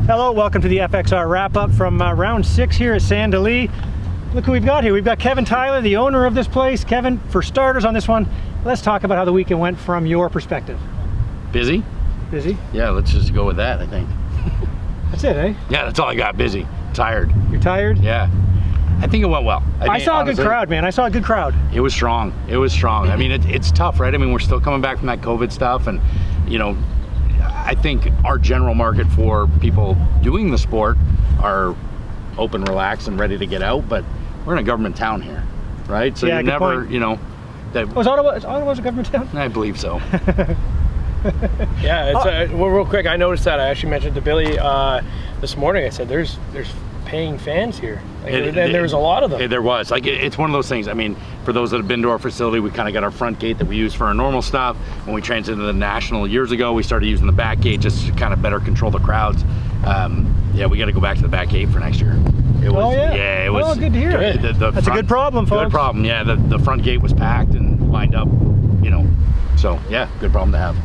Hello, welcome to the FXR wrap-up from round 6 here at Saint Denis. Look who we've got here. We've got Kevin Tyler, the owner of this place. Kevin, for starters on this one, let's talk about how the weekend went from your perspective. Busy? Busy? Yeah, let's just go with that, I think. That's it, eh? Yeah, that's all I got. Busy. Tired. You're tired? Yeah. I think it went well. I saw a good crowd, man. I saw a good crowd. It was strong. It was strong. I mean, it's tough, right? I mean, we're still coming back from that COVID stuff, and, you know, I think our general market for people doing the sport are open, relaxed, and ready to get out, but we're in a government town here, right? So yeah, you never, point. You know, that. Oh, is Ottawa's a government town? I believe so. Yeah, it's well, real quick, I noticed that. I actually mentioned to Billy this morning. I said, "There's paying fans here," and there was a lot of them. There was. Like, it's one of those things. I mean, for those that have been to our facility, we kind of got our front gate that we use for our normal stuff. When we transitioned to the National years ago, we started using the back gate just to kind of better control the crowds. Yeah, we got to go back to the back gate for next year. It was, it was. Well, good to hear. That's a good problem, folks. Good problem. Yeah, the front gate was packed and lined up. You know, so yeah, good problem to have.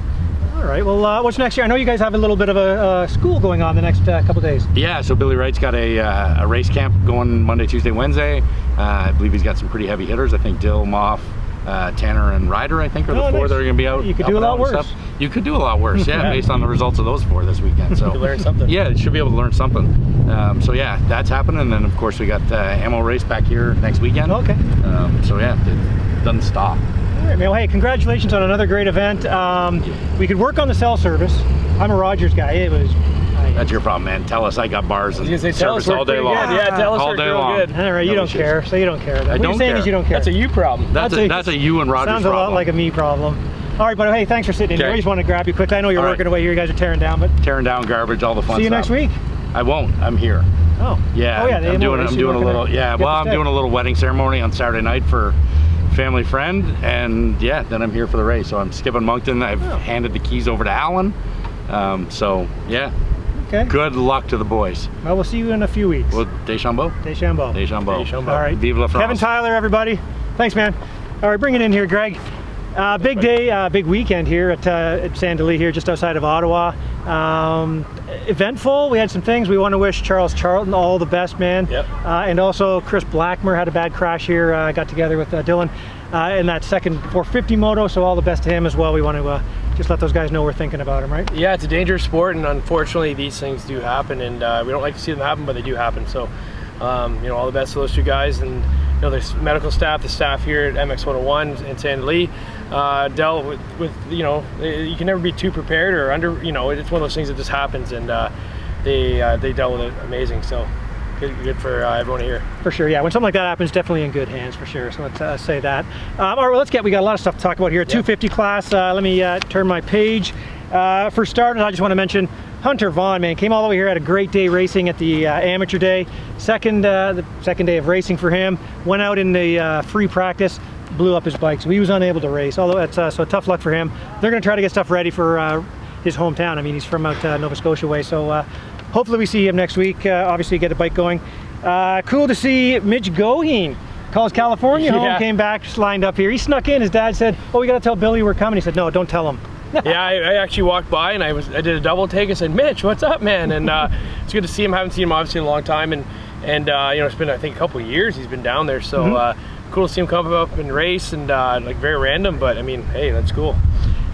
All right, well, what's next year? I know you guys have a little bit of a school going on the next couple days. Yeah, so Billy Wright's got a race camp going Monday, Tuesday, Wednesday. I believe he's got some pretty heavy hitters. I think Dill, Moff, Tanner, and Ryder, I think, are the four that are going to be out. You could do a lot worse. You could do a lot worse, yeah, based on the results of those four this weekend. So you learn something. Yeah, you should be able to learn something. So yeah, that's happening. And then, of course, we got ammo race back here next weekend. Okay. So yeah, it doesn't stop. All right, man. Well, hey, congratulations on another great event. We could work on the cell service. I'm a Rogers guy. It was. That's your problem, man. Tell us. I got bars and service all day long. Good. Yeah, tell us all day long. Good. All right, you don't care, so you don't care. What you're saying is you don't care. That's a you problem. That's a you and Rogers sounds problem. a lot like a me problem. All right, but hey, thanks for sitting in here. I just want to grab you quickly. I know you're working away here. You guys are tearing down, but tearing down garbage, all the fun stuff. See you next week. I won't. I'm here. Oh. Yeah. Oh yeah. I'm doing a little. Yeah. Well, I'm doing a little wedding ceremony on Saturday night for family friend, and yeah, then I'm here for the race. So I'm skipping Moncton. I've handed the keys over to Alan. So yeah. Okay. Good luck to the boys. Well, we'll see you in a few weeks. Well, Deschambault. Deschambault. Deschambault. All right. Vive la France. Kevin Tyler, everybody. Thanks, man. All right, bring it in here, Greg. Big day, big weekend here at Saint Denis here, just outside of Ottawa. Eventful. We had some things. We want to wish Charles Charlton all the best, man. Yep. And also Chris Blackmer had a bad crash here. Got together with Dylan in that second 450 moto, so all the best to him as well. We want to just let those guys know we're thinking about him, right? Yeah, it's a dangerous sport, and unfortunately these things do happen, and we don't like to see them happen, but they do happen. So, you know, all the best to those two guys, and you know, there's medical staff, the staff here at MX 101 in Saint Denis dealt with, you know, you can never be too prepared or under, you know, it's one of those things that just happens, and they dealt with it amazing. So good for everyone here. For sure, yeah. When something like that happens, definitely in good hands, for sure. So let's say that. All right, well, we got a lot of stuff to talk about here. 250 class. Let me turn my page. For starters, I just want to mention Hunter Vaughn, man, came all the way here, had a great day racing at the amateur day. The second day of racing for him. Went out in the free practice, blew up his bike, so he was unable to race. Although that's so tough luck for him. They're going to try to get stuff ready for his hometown. I mean, he's from out Nova Scotia way, so hopefully we see him next week. Obviously, get a bike going. Cool to see Mitch Goheen. Calls California home, came back, just lined up here. He snuck in. His dad said, "Oh, we got to tell Billy we're coming." He said, "No, don't tell him." Yeah, I actually walked by and I did a double take. I said, "Mitch, what's up, man?" And it's good to see him. Haven't seen him obviously in a long time, and you know, it's been, I think, a couple of years he's been down there. So cool to see him come up and race, and like very random, but I mean, hey, that's cool.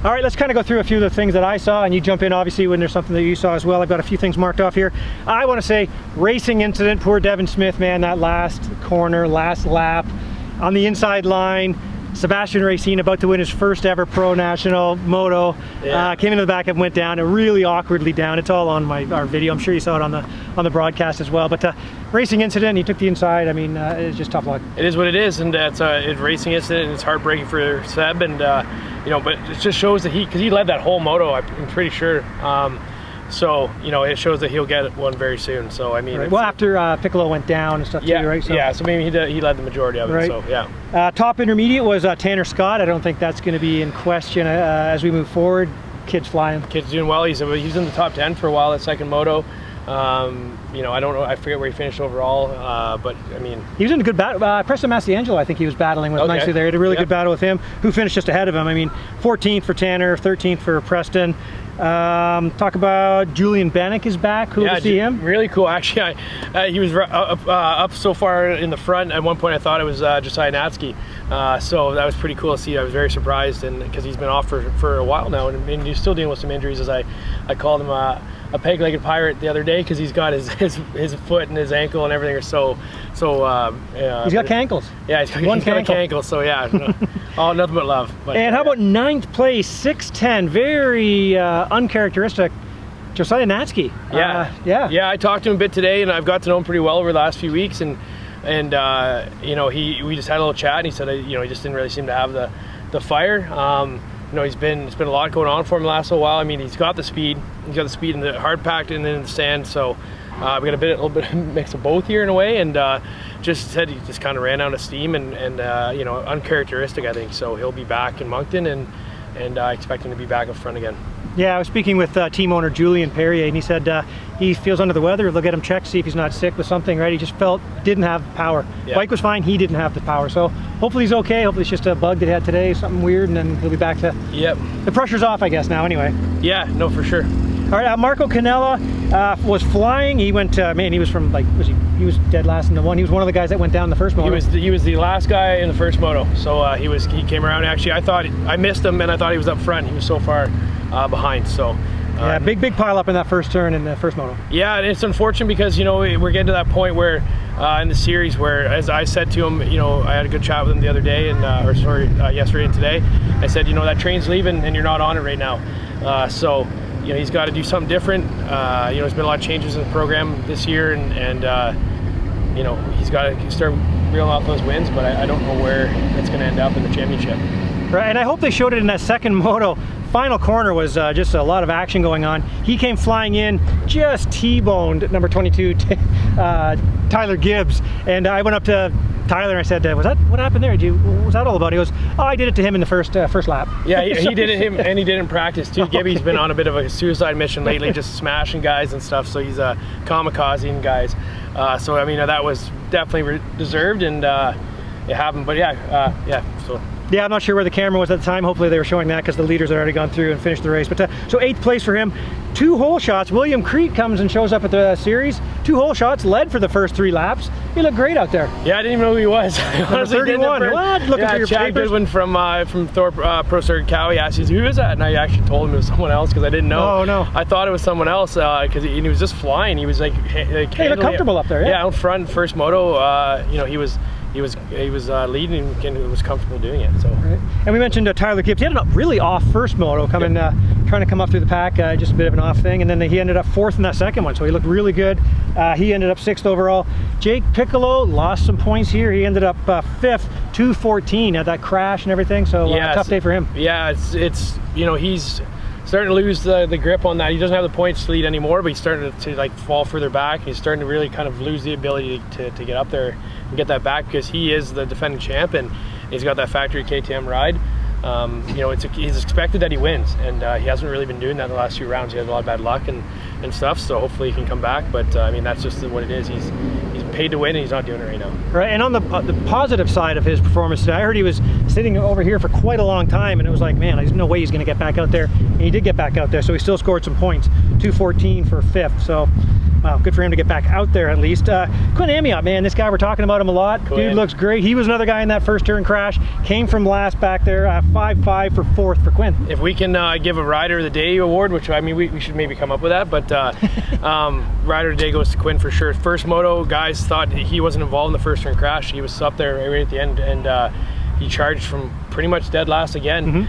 All right, let's kind of go through a few of the things that I saw, and you jump in obviously when there's something that you saw as well. I've got a few things marked off here. I want to say racing incident, poor Devin Smith, man, that last corner, last lap on the inside line. Sebastian Racine about to win his first ever pro national moto. Came into the back and went down, really awkwardly down. It's all on our video. I'm sure you saw it on the broadcast as well. But racing incident, he took the inside. I mean, it's just tough luck. It is what it is, and it's a racing incident, and it's heartbreaking for Seb. And you know, but it just shows that because he led that whole moto, I'm pretty sure. So, you know, it shows that he'll get one very soon. So, I mean... Right. Well, after Piccolo went down and stuff too, right? So, yeah, so maybe he led the majority of it, so yeah. Top intermediate was Tanner Scott. I don't think that's going to be in question as we move forward. Kid's flying. Kid's doing well. He's in the top 10 for a while at second moto. You know, I don't know, I forget where he finished overall, but I mean, he was in a good battle. Preston Massiangelo, I think he was battling with nicely there. He had a really good battle with him. Who finished just ahead of him? I mean, 14th for Tanner, 13th for Preston. Talk about Julian Bannock is back. Cool to see him. Really cool. Actually, he was up so far in the front. At one point, I thought it was Josiah Natsky. So that was pretty cool to see. I was very surprised, and because he's been off for a while now, and he's still dealing with some injuries. As I called him a peg-legged pirate the other day, because he's got his foot and his ankle and everything are so. He's got cankles. Yeah, he's got a cankle. So yeah, oh, nothing but love. But, and how about 9th place, 6'10", very uncharacteristic, Josiah Natsky. Yeah. I talked to him a bit today, and I've got to know him pretty well over the last few weeks, and you know, we just had a little chat, and he said, you know, he just didn't really seem to have the fire. You know, it's been a lot going on for him the last little while. I mean, he's got the speed. He's got the speed in the hard packed and then in the sand. So we got a little bit of mix of both here in a way. And just said he just kind of ran out of steam and you know, uncharacteristic, I think. So he'll be back in Moncton, and I expect him to be back up front again. Yeah, I was speaking with team owner Julian Perrier, and he said he feels under the weather. They'll get him checked, see if he's not sick with something, right? He just didn't have power. Yeah. Bike was fine, he didn't have the power. So hopefully he's okay. Hopefully it's just a bug that he had today, something weird, and then he'll be back to... Yep. The pressure's off, I guess, now anyway. Yeah, no, for sure. All right, Marco Canella was flying. He went, man, he was from, like, he was dead last in the one. He was one of the guys that went down the first moto. He was the last guy in the first moto. So he came around. Actually, I missed him, and I thought he was up front. He was so far behind, so... yeah, big pile up in that first turn in the first moto. Yeah, and it's unfortunate because, you know, we're getting to that point where in the series where, as I said to him, you know, I had a good chat with him the other day, and yesterday and today. I said, you know, that train's leaving and you're not on it right now. So, you know, he's got to do something different. You know, there's been a lot of changes in the program this year, and you know, he's got to start reeling out those wins, but I don't know where it's going to end up in the championship. Right, and I hope they showed it in that second moto. Final corner was just a lot of action going on. He came flying in, just T-boned number 22, Tyler Gibbs. And I went up to Tyler and I said, what happened there? What was that all about? He goes, oh, I did it to him in the first lap. Yeah, he did it, and he did it in practice too. Gibby's been on a bit of a suicide mission lately, just smashing guys and stuff. So he's kamikazing guys. So I mean, that was definitely deserved, and it happened. But yeah, so. Yeah, I'm not sure where the camera was at the time. Hopefully they were showing that because the leaders had already gone through and finished the race. But so 8th place for him. 2 hole shots. William Crete comes and shows up at the series. 2 hole shots, led for the first 3 laps. He looked great out there. Yeah, I didn't even know who he was. Number 31. What? Looking for your Chad papers. Goodwin from Thorpe Pro Circuit Cowie asked, who is that? And I actually told him it was someone else because I didn't know. Oh, no. I thought it was someone else because he was just flying. He was like he looked comfortable up there. Yeah, out front, first moto. You know, he was leading and was comfortable doing it. So. Right. And we mentioned Tyler Gibbs. He had a really off first moto, trying to come up through the pack, just a bit of an off thing, and then he ended up 4th in that second one, so he looked really good. He ended up 6th overall. Jake Piccolo lost some points here. He ended up 5th, 2:14, had that crash and everything, so tough day for him. Yeah, it's you know, he's starting to lose the grip on that. He doesn't have the points lead anymore, but he's starting to like fall further back. He's starting to really kind of lose the ability to get up there and get that back, because he is the defending champ and he's got that factory KTM ride. You know, he's expected that he wins, and he hasn't really been doing that in the last few rounds. He had a lot of bad luck and stuff, so hopefully he can come back. But I mean, that's just what it is. He's paid to win, and he's not doing it right now. Right, and on the positive side of his performance today, I heard he was sitting over here for quite a long time, and it was like, man, there's no way he's going to get back out there. And he did get back out there, so he still scored some points. 2:14 for 5th, so wow, good for him to get back out there at least. Quinn Amiot, man, this guy, we're talking about him a lot. Quinn. Dude looks great. He was another guy in that first turn crash. Came from last back there. 5.5 for 4th for Quinn. If we can give a Rider of the Day award, which I mean, we should maybe come up with that, but Rider of the Day goes to Quinn for sure. First moto, guys thought he wasn't involved in the first turn crash. He was up there right at the end, and he charged from pretty much dead last again.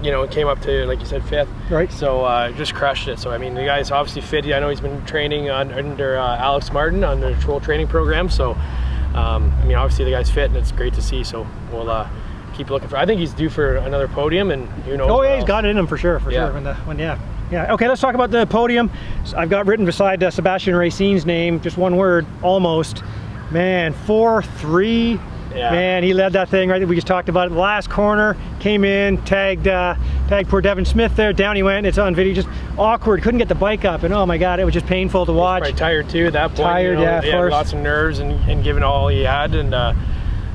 You know, it came up to, like you said, 5th. Right. So just crushed it. So I mean, the guy's obviously fit. I know he's been training under Alex Martin on the Troll training program. So I mean, obviously the guy's fit, and it's great to see. So we'll keep looking for. I think he's due for another podium, and who knows? Oh yeah, he's got it in him for sure. Yeah. Okay, let's talk about the podium. I've got written beside Sebastian Racine's name, just one word, almost. Man, 4-3. Man, he led that thing right. We just talked about it. The last corner, came in, tagged poor Devin Smith there. Down he went. It's on video. Just awkward. Couldn't get the bike up, and oh my God, it was just painful to watch. Probably tired too at that point. Tired, you know, yeah, of course. Lots of nerves and giving all he had, and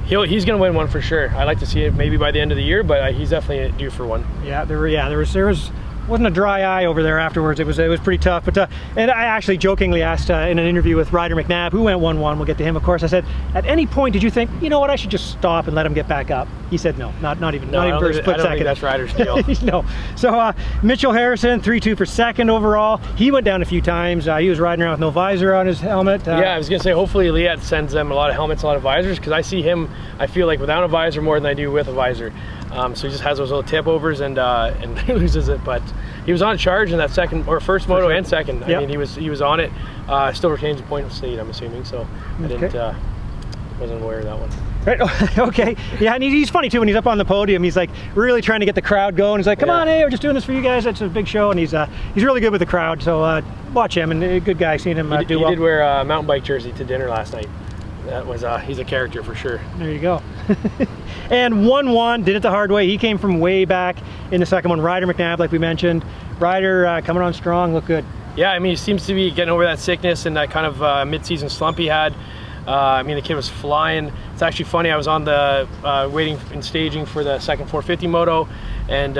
he's going to win one for sure. I'd like to see it maybe by the end of the year, but he's definitely due for one. Yeah, there wasn't a dry eye over there afterwards. It was pretty tough. But and I actually jokingly asked in an interview with Ryder McNabb, who went 1-1. We'll get to him, of course. I said, at any point did you think, you know what, I should just stop and let him get back up? He said no, not even for a split second. I don't think that's Ryder's deal. No. So Mitchell Harrison, 3-2 for second overall. He went down a few times. He was riding around with no visor on his helmet. Yeah, I was gonna say hopefully Liat sends them a lot of helmets, a lot of visors, because I see him, I feel like without a visor more than I do with a visor. So he just has those little tip overs and loses it, but he was on charge in that first moto and second. I mean, he was on it. Still retains a point of state, I'm assuming. So I wasn't aware of that one. Right. Okay. Yeah, and he's funny too when he's up on the podium. He's like really trying to get the crowd going. He's like, "Come on, hey, we're just doing this for you guys. It's a big show," and he's really good with the crowd. So watch him, and a good guy. Seeing him do well. He did wear a mountain bike jersey to dinner last night. That was he's a character for sure. There you go. And 1-1, did it the hard way. He came from way back in the second one. Ryder McNabb, like we mentioned. Ryder coming on strong, looked good. Yeah, I mean, he seems to be getting over that sickness and that kind of mid-season slump he had. I mean, the kid was flying. It's actually funny, I was on the waiting and staging for the second 450 moto, and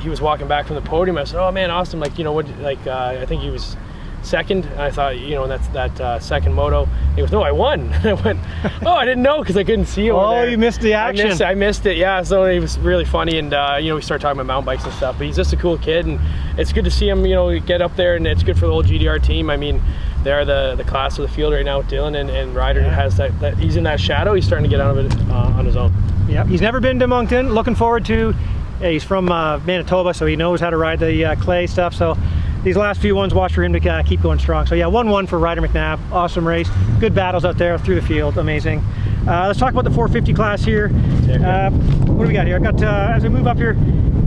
he was walking back from the podium. I said, "Oh man, Austin, like, you know what, like I think he was second," and I thought, you know, and that's that second moto. He goes, "No, I won." And I went, "Oh, I didn't know," because I couldn't see him. Oh, you missed the action. I missed it, yeah. So it was really funny, and you know, we started talking about mountain bikes and stuff. But he's just a cool kid, and it's good to see him, you know, get up there, and it's good for the whole GDR team. I mean, they're the class of the field right now with Dylan and Ryder. Has that he's in that shadow. He's starting to get out of it on his own. Yeah, he's never been to Moncton. Looking forward to. Yeah, he's from Manitoba, so he knows how to ride the clay stuff. So these last few ones, watch for him to keep going strong. So yeah, 1-1 for Ryder McNabb. Awesome race. Good battles out there through the field. Amazing. Let's talk about the 450 class here. What do we got here? I've got, as I move up here,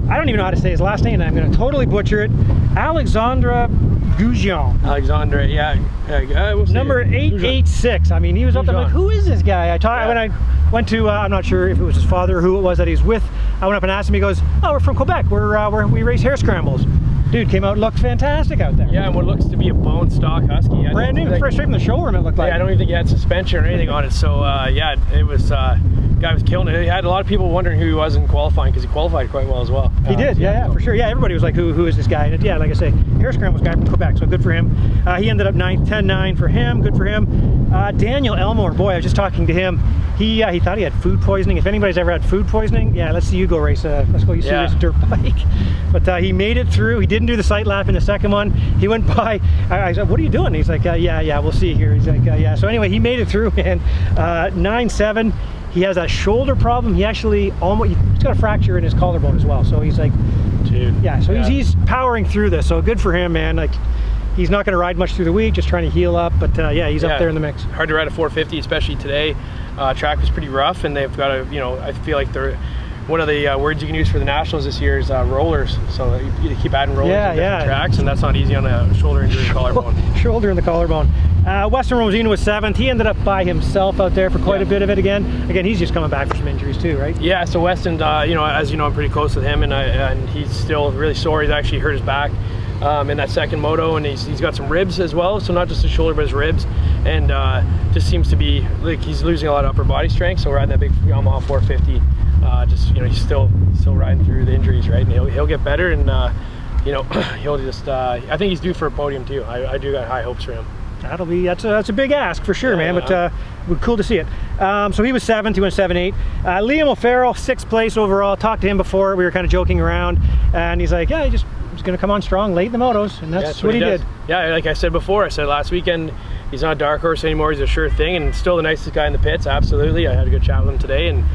I don't even know how to say his last name, and I'm going to totally butcher it. Alexandre Goujon. Alexandre, yeah. Number 886. I mean, he was up there. I'm like, who is this guy? When I went to, I'm not sure if it was his father or who it was that he's with. I went up and asked him. He goes, "Oh, we're from Quebec. We race hare scrambles." Dude came out, looked fantastic out there. Yeah, and what looks to be a bone stock Husky. Brand new, fresh straight from the showroom, it looked like. Yeah, I don't even think he had suspension or anything on it. So yeah, it was, guy was killing it. He had a lot of people wondering who he was in qualifying, because he qualified quite well as well. He did, yeah, for sure. Yeah, everybody was like, who is this guy? And yeah, like I say, hare scrambles guy from Quebec, so good for him. He ended up 9th, 10-9 for him, good for him. Daniel Elmore, boy, I was just talking to him. He thought he had food poisoning. If anybody's ever had food poisoning, yeah, let's see you go race. Let's go. You see race a dirt bike. But he made it through. He didn't do the sight lap in the second one. He went by. I said, "What are you doing?" He's like, "Yeah, we'll see here." He's like, "Yeah." So anyway, he made it through, man. 9-7. He has a shoulder problem. He actually he's got a fracture in his collarbone as well. So he's like, dude. Yeah. So he's powering through this. So good for him, man. Like, he's not going to ride much through the week, just trying to heal up. But yeah, he's up there in the mix. Hard to ride a 450, especially today. Track was pretty rough, and they've got I feel like they're one of the words you can use for the Nationals this year is rollers. So you keep adding rollers in different tracks, and that's not easy on a shoulder injury or collarbone. Shoulder in the collarbone. Weston Rosino was 7th. He ended up by himself out there for quite a bit of it again. Again, he's just coming back from some injuries too, right? Yeah, so Weston, you know, as you know, I'm pretty close with him, and he's still really sore. He's actually hurt his back in that second moto, and he's got some ribs as well, so not just his shoulder but his ribs, and just seems to be like he's losing a lot of upper body strength. So riding that big Yamaha 450, just, you know, he's still riding through the injuries, right? And he'll get better, and you know, he'll just I think he's due for a podium too. I do got high hopes for him. That's a big ask for sure, man. But cool to see it. So he was 7th. He went 7-8. Liam O'Farrell, 6th place overall. Talked to him before. We were kind of joking around, and he's like, yeah, he's going to come on strong late in the motos, and that's what he did. Yeah, like I said before, I said last weekend, he's not a dark horse anymore. He's a sure thing, and still the nicest guy in the pits. Absolutely, I had a good chat with him today, and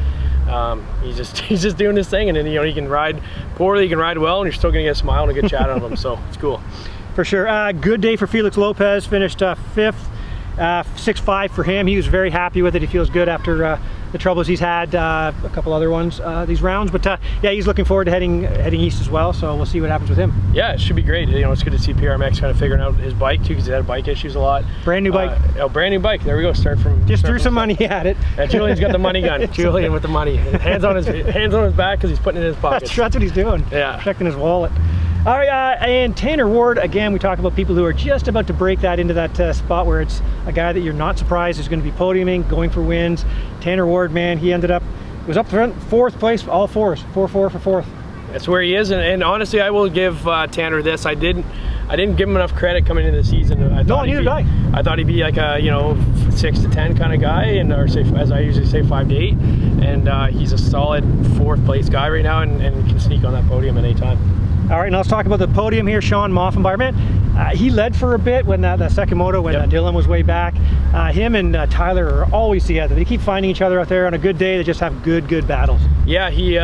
he's just doing his thing. And then, you know, he can ride poorly, he can ride well, and you're still going to get a smile and a good chat out of him. So it's cool. For sure. Good day for Felix Lopez. Finished 5th. 6.5 for him. He was very happy with it. He feels good after the troubles he's had, a couple other ones these rounds. But yeah, he's looking forward to heading east as well. So we'll see what happens with him. Yeah, it should be great. You know, it's good to see PRMX kind of figuring out his bike too, because he had bike issues a lot. Brand new bike. Oh, brand new bike. There we go. Start threw some money at it. Julian's got the money gun. Julian with the money. Hands on his back because he's putting it in his pockets. That's what he's doing. Yeah, protecting his wallet. All right, and Tanner Ward, again, we talk about people who are just about to break that into that spot where it's a guy that you're not surprised is going to be podiuming, going for wins. Tanner Ward, man, he ended up, was up front, 4th place, all 4s, 4-4 for 4th. That's where he is, and honestly, I will give Tanner this. I didn't give him enough credit coming into the season. No, neither did I. I thought he'd be like a 6 to 10 kind of guy, and or say, as I usually say, 5 to 8. And he's a solid 4th place guy right now, and can sneak on that podium at any time. All right, now let's talk about the podium here. Sean Moffenbar, man, he led for a bit when that second moto, when Dylan was way back. Him and Tyler are always together. They keep finding each other out there. On a good day, they just have good battles. Yeah, he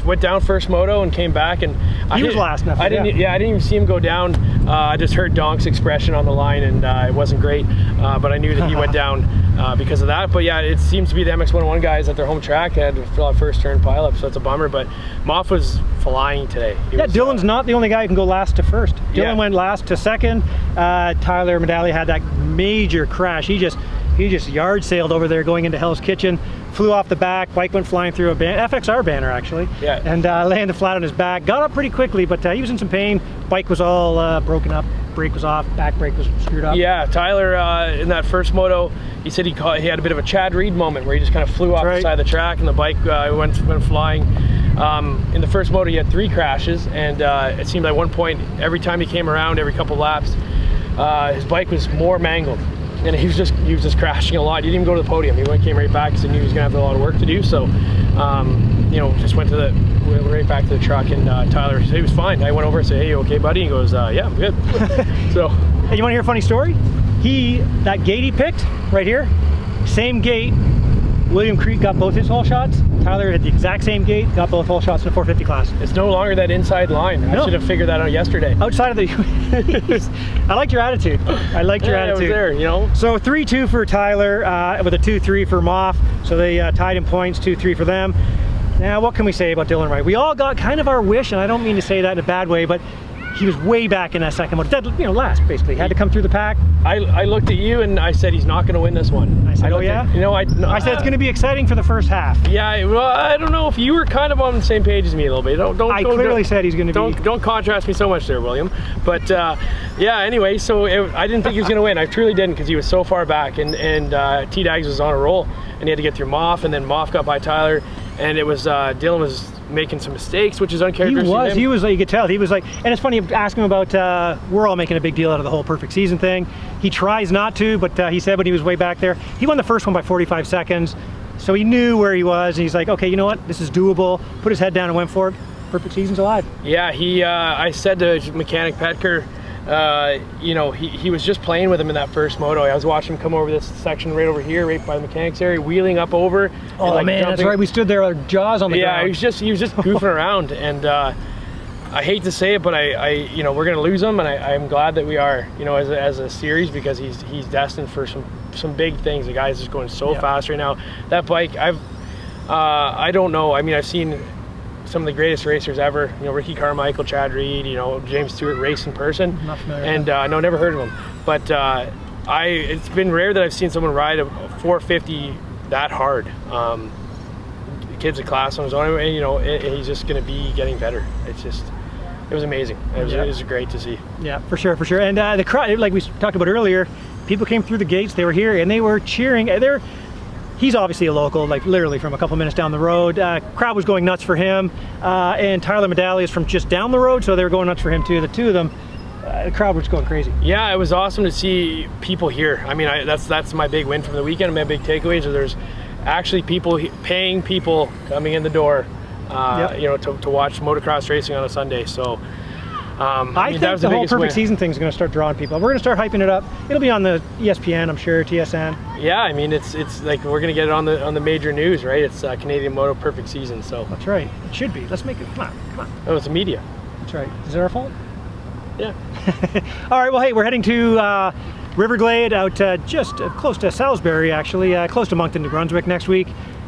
went down first moto and came back, and he was last. I didn't even see him go down. I just heard Donk's expression on the line, and it wasn't great. But I knew that he went down because of that. But yeah, it seems to be the MX-101 guys at their home track had to fill out first turn pileup, so it's a bummer. But Moff was flying today. Dylan's not the only guy who can go last to first. Dylan went last to second. Tyler Medali had that major crash. He just yard sailed over there going into Hell's Kitchen, flew off the back, bike went flying through a FXR banner actually, and landed flat on his back. Got up pretty quickly, but he was in some pain. Bike was all broken up, brake was off, back brake was screwed up. Yeah, Tyler in that first moto, he said he had a bit of a Chad Reed moment where he just kind of flew off the side of the track and the bike went flying. In the first moto, he had 3 crashes, and it seemed at one point, every time he came around, every couple laps, his bike was more mangled. And he was just crashing a lot. He didn't even go to the podium. He came right back because he knew he was going to have a lot of work to do. So, just went right back to the truck, and Tyler said he was fine. I went over and said, "Hey, you okay, buddy?" He goes, "Yeah, I'm good." So, hey, you want to hear a funny story? That gate he picked right here, same gate. William Creek got both his hole shots. Tyler had the exact same gate, got both hole shots in the 450 class. It's no longer that inside line. I should have figured that out yesterday. Outside of the... I liked your attitude. I liked your attitude. I was there, So 3-2 for Tyler with a 2-3 for Moff. So they tied in points, 2-3 for them. Now, what can we say about Dylan Wright? We all got kind of our wish, and I don't mean to say that in a bad way, but he was way back in that second moto. Dead, last, basically. Had to come through the pack. I looked at you and I said he's not going to win this one. I said, oh yeah? I said it's going to be exciting for the first half. Yeah, well, I don't know if you were kind of on the same page as me a little bit. I clearly said he's going to be... Don't contrast me so much there, William. But yeah, anyway, so I didn't think he was going to win. I truly didn't, because he was so far back, and T-Dags was on a roll, and he had to get through Moff, and then Moff got by Tyler, and it was Dylan was making some mistakes, which is uncharacteristic. He was like, you could tell, he was like, and it's funny, asking him about, we're all making a big deal out of the whole perfect season thing. He tries not to, but he said when he was way back there, he won the first one by 45 seconds, so he knew where he was, and he's like, okay, you know what, this is doable, put his head down and went for it. Perfect season's alive. Yeah, I said to mechanic Petker, he was just playing with him in that first moto. I was watching him come over this section right over here, right by the mechanics area, wheeling up over. Oh man, jumping. That's right. We stood there, our jaws on the ground. Yeah, he was just goofing around, and I hate to say it, but we're gonna lose him, and I'm glad that we are, as a series, because he's destined for some big things. The guy's just going so fast right now. That bike, I don't know. I mean, I've seen some of the greatest racers ever, Ricky Carmichael, Chad Reed, James Stewart race in person. Not familiar. And no, never heard of him. But it's been rare that I've seen someone ride a 450 that hard. The kid's a class on his own, and he's just going to be getting better. It was amazing. It was great to see. Yeah, for sure. And the crowd, like we talked about earlier, people came through the gates, they were here, and they were cheering. He's obviously a local, like literally from a couple minutes down the road. Crowd was going nuts for him, and Tyler Medali is from just down the road, so they were going nuts for him too. The two of them, the crowd was going crazy. Yeah, it was awesome to see people here. I mean, that's my big win from the weekend. My big takeaway is that there's actually paying people coming in the door, to watch motocross racing on a Sunday. So. I think the whole perfect season thing is going to start drawing people. We're going to start hyping it up. It'll be on the ESPN, I'm sure, TSN. Yeah, I mean, it's like we're going to get it on the major news, right? It's Canadian Moto Perfect Season, so. That's right. It should be. Let's make it. Come on. Oh, it's the media. That's right. Is it our fault? Yeah. All right. Well, hey, we're heading to Riverglade out just close to Salisbury, actually, close to Moncton, New Brunswick next week.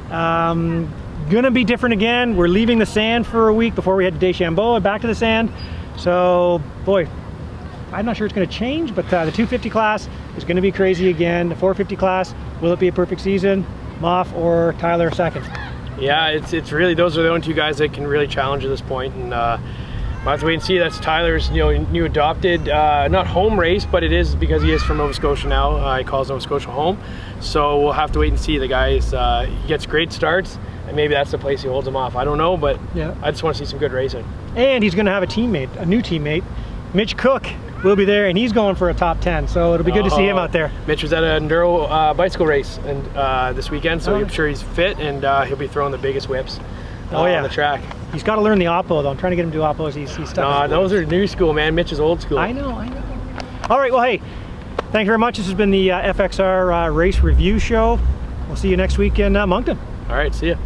Gonna be different again. We're leaving the sand for a week before we head to Deschambault and back to the sand. So, boy, I'm not sure it's gonna change, but the 250 class is gonna be crazy again. The 450 class, will it be a perfect season? Moff or Tyler second? Yeah, it's really, those are the only two guys that can really challenge at this point, and we'll have to wait and see. That's Tyler's new adopted, not home race, but it is because he is from Nova Scotia now. He calls Nova Scotia home. So we'll have to wait and see. The guy he gets great starts, and maybe that's the place he holds him off. I don't know, but yeah, I just want to see some good racing. And he's going to have a new teammate. Mitch Cook will be there, and he's going for a top 10. So it'll be good to see him out there. Mitch was at an enduro bicycle race and this weekend, so I'm sure he's fit, and he'll be throwing the biggest whips on the track. He's got to learn the oppo, though. I'm trying to get him to do oppos. He's stuck. Those are new school, man. Mitch is old school. I know. All right, well, hey, thank you very much. This has been the FXR race review show. We'll see you next week in Moncton. All right, see ya.